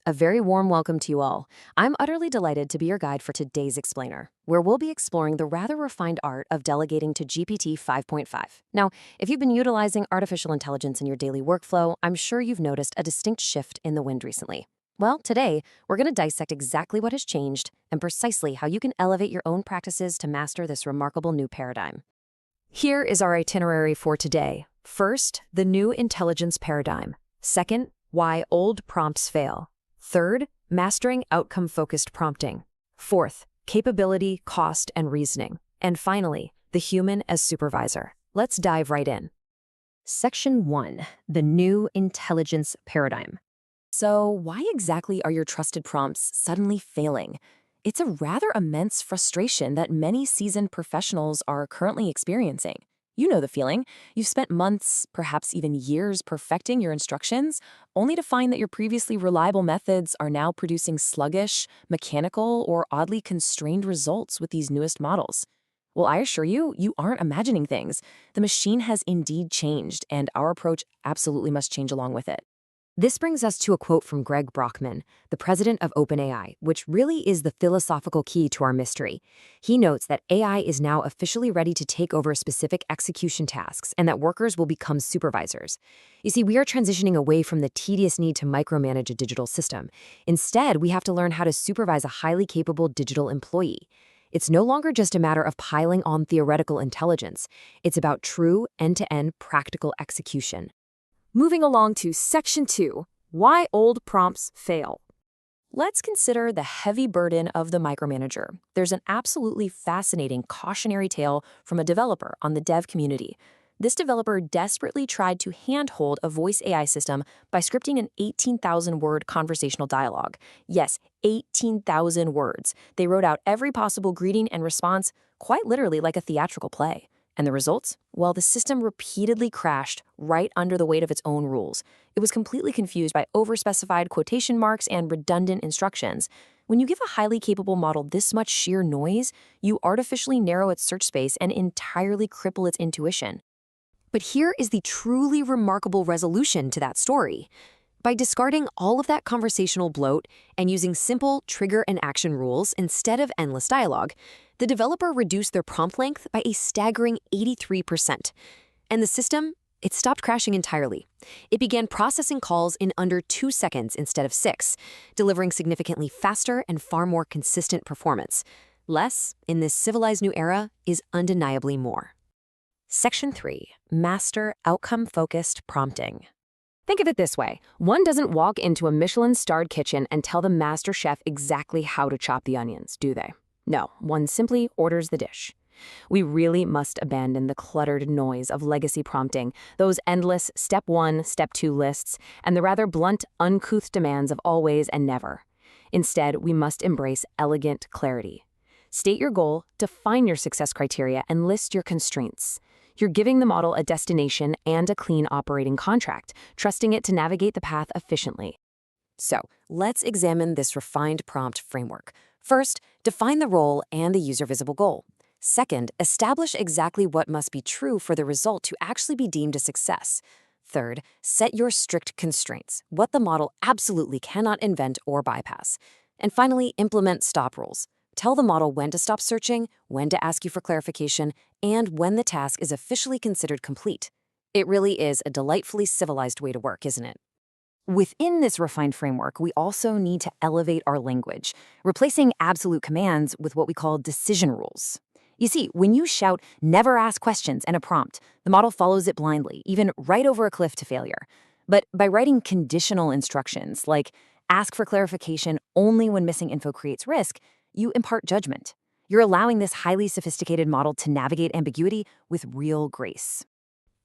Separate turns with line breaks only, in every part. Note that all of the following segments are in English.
A very warm welcome to you all. I'm utterly delighted to be your guide for today's explainer, where we'll be exploring the rather refined art of delegating to GPT 5.5. Now, if you've been utilizing artificial intelligence in your daily workflow, I'm sure you've noticed a distinct shift in the wind recently. Well, today, we're going to dissect exactly what has changed and precisely how you can elevate your own practices to master this remarkable new paradigm. Here is our itinerary for today. First, the new intelligence paradigm. Second, why old prompts fail. Third, mastering outcome-focused prompting. Fourth, capability, cost, and reasoning. And finally, the human as supervisor. Let's dive right in. Section 1, the new intelligence paradigm. So, why exactly are your trusted prompts suddenly failing? It's a rather immense frustration that many seasoned professionals are currently experiencing. You know the feeling. You've spent months, perhaps even years, perfecting your instructions, only to find that your previously reliable methods are now producing sluggish, mechanical, or oddly constrained results with these newest models. Well, I assure you, you aren't imagining things. The machine has indeed changed, and our approach absolutely must change along with it. This brings us to a quote from Greg Brockman, the president of OpenAI, which really is the philosophical key to our mystery. He notes that AI is now officially ready to take over specific execution tasks and that workers will become supervisors. You see, we are transitioning away from the tedious need to micromanage a digital system. Instead, we have to learn how to supervise a highly capable digital employee. It's no longer just a matter of piling on theoretical intelligence. It's about true, end-to-end practical execution. Moving along to Section 2, why old prompts fail. Let's consider the heavy burden of the micromanager. There's an absolutely fascinating cautionary tale from a developer on the dev community. This developer desperately tried to handhold a voice AI system by scripting an 18,000-word conversational dialogue. Yes, 18,000 words. They wrote out every possible greeting and response, quite literally like a theatrical play. And the results? Well, the system repeatedly crashed right under the weight of its own rules. It was completely confused by overspecified quotation marks and redundant instructions. When you give a highly capable model this much sheer noise, you artificially narrow its search space and entirely cripple its intuition. But here is the truly remarkable resolution to that story. By discarding all of that conversational bloat and using simple trigger and action rules instead of endless dialogue, the developer reduced their prompt length by a staggering 83%. And the system, it stopped crashing entirely. It began processing calls in under 2 seconds instead of 6, delivering significantly faster and far more consistent performance. Less, in this civilized new era, is undeniably more. Section 3, master outcome-focused prompting. Think of it this way. One doesn't walk into a Michelin-starred kitchen and tell the master chef exactly how to chop the onions, do they? No, one simply orders the dish. We really must abandon the cluttered noise of legacy prompting, those endless step 1, step 2 lists, and the rather blunt, uncouth demands of always and never. Instead, we must embrace elegant clarity. State your goal, define your success criteria, and list your constraints. You're giving the model a destination and a clean operating contract, trusting it to navigate the path efficiently. So, let's examine this refined prompt framework. First, define the role and the user-visible goal. Second, establish exactly what must be true for the result to actually be deemed a success. Third, set your strict constraints, what the model absolutely cannot invent or bypass. And finally, implement stop rules. Tell the model when to stop searching, when to ask you for clarification, and when the task is officially considered complete. It really is a delightfully civilized way to work, isn't it? Within this refined framework, we also need to elevate our language, replacing absolute commands with what we call decision rules. You see, when you shout, "never ask questions" in a prompt, the model follows it blindly, even right over a cliff to failure. But by writing conditional instructions, like ask for clarification only when missing info creates risk, you impart judgment. You're allowing this highly sophisticated model to navigate ambiguity with real grace.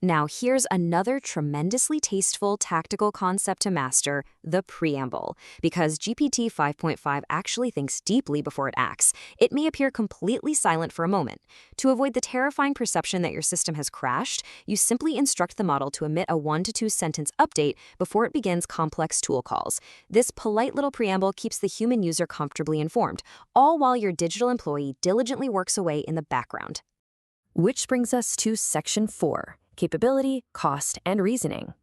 Now, here's another tremendously tasteful tactical concept to master, the preamble. Because GPT 5.5 actually thinks deeply before it acts, it may appear completely silent for a moment. To avoid the terrifying perception that your system has crashed, you simply instruct the model to emit a 1 to 2 sentence update before it begins complex tool calls. This polite little preamble keeps the human user comfortably informed, all while your digital employee diligently works away in the background. Which brings us to Section 4. Capability, cost, and reasoning.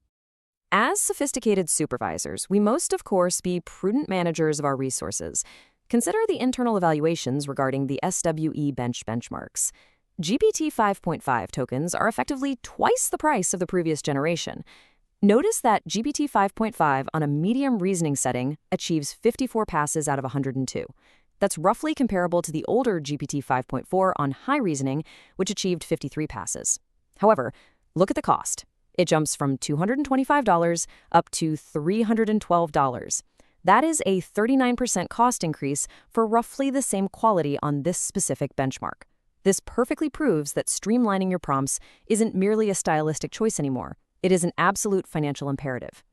As sophisticated supervisors, we must, of course, be prudent managers of our resources. Consider the internal evaluations regarding the SWE benchmarks. GPT-5.5 tokens are effectively twice the price of the previous generation. Notice that GPT-5.5 on a medium reasoning setting achieves 54 passes out of 102. That's roughly comparable to the older GPT-5.4 on high reasoning, which achieved 53 passes. However, look at the cost. It jumps from $225 up to $312. That is a 39% cost increase for roughly the same quality on this specific benchmark. This perfectly proves that streamlining your prompts isn't merely a stylistic choice anymore. It is an absolute financial imperative.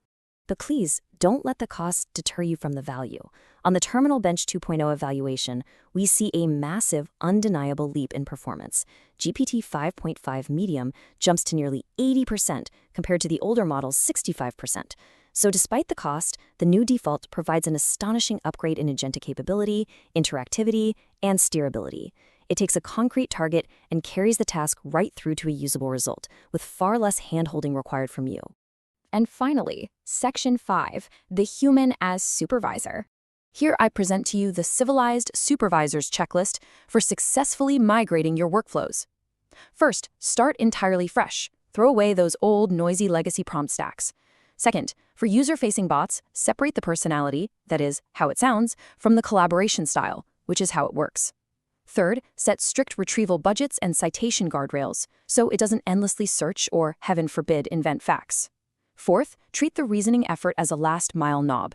But please, don't let the cost deter you from the value. On the Terminal Bench 2.0 evaluation, we see a massive, undeniable leap in performance. GPT 5.5 Medium jumps to nearly 80% compared to the older model's 65%. So despite the cost, the new default provides an astonishing upgrade in agentic capability, interactivity, and steerability. It takes a concrete target and carries the task right through to a usable result, with far less hand-holding required from you.
And finally, Section 5, the human as supervisor. Here I present to you the civilized supervisor's checklist for successfully migrating your workflows. First, start entirely fresh. Throw away those old, noisy legacy prompt stacks. Second, for user-facing bots, separate the personality, that is, how it sounds, from the collaboration style, which is how it works. Third, set strict retrieval budgets and citation guardrails, so it doesn't endlessly search or, heaven forbid, invent facts. Fourth, treat the reasoning effort as a last-mile knob.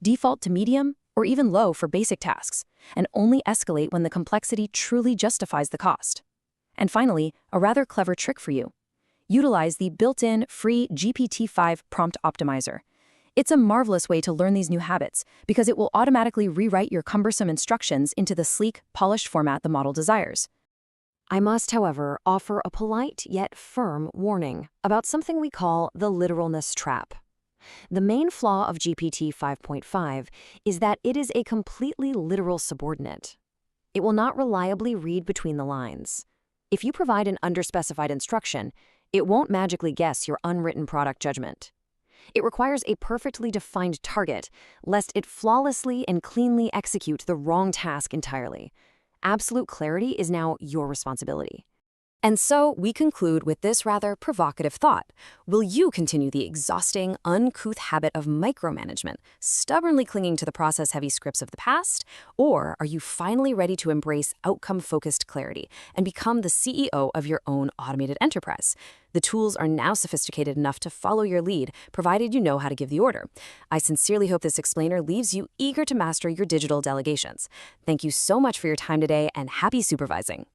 Default to medium or even low for basic tasks, and only escalate when the complexity truly justifies the cost. And finally, a rather clever trick for you. Utilize the built-in free GPT-5 prompt optimizer. It's a marvelous way to learn these new habits because it will automatically rewrite your cumbersome instructions into the sleek, polished format the model desires.
I must, however, offer a polite yet firm warning about something we call the literalness trap. The main flaw of GPT 5.5 is that it is a completely literal subordinate. It will not reliably read between the lines. If you provide an underspecified instruction, it won't magically guess your unwritten product judgment. It requires a perfectly defined target, lest it flawlessly and cleanly execute the wrong task entirely. Absolute clarity is now your responsibility. And so we conclude with this rather provocative thought. Will you continue the exhausting, uncouth habit of micromanagement, stubbornly clinging to the process-heavy scripts of the past? Or are you finally ready to embrace outcome-focused clarity and become the CEO of your own automated enterprise? The tools are now sophisticated enough to follow your lead, provided you know how to give the order. I sincerely hope this explainer leaves you eager to master your digital delegations. Thank you so much for your time today, and happy supervising.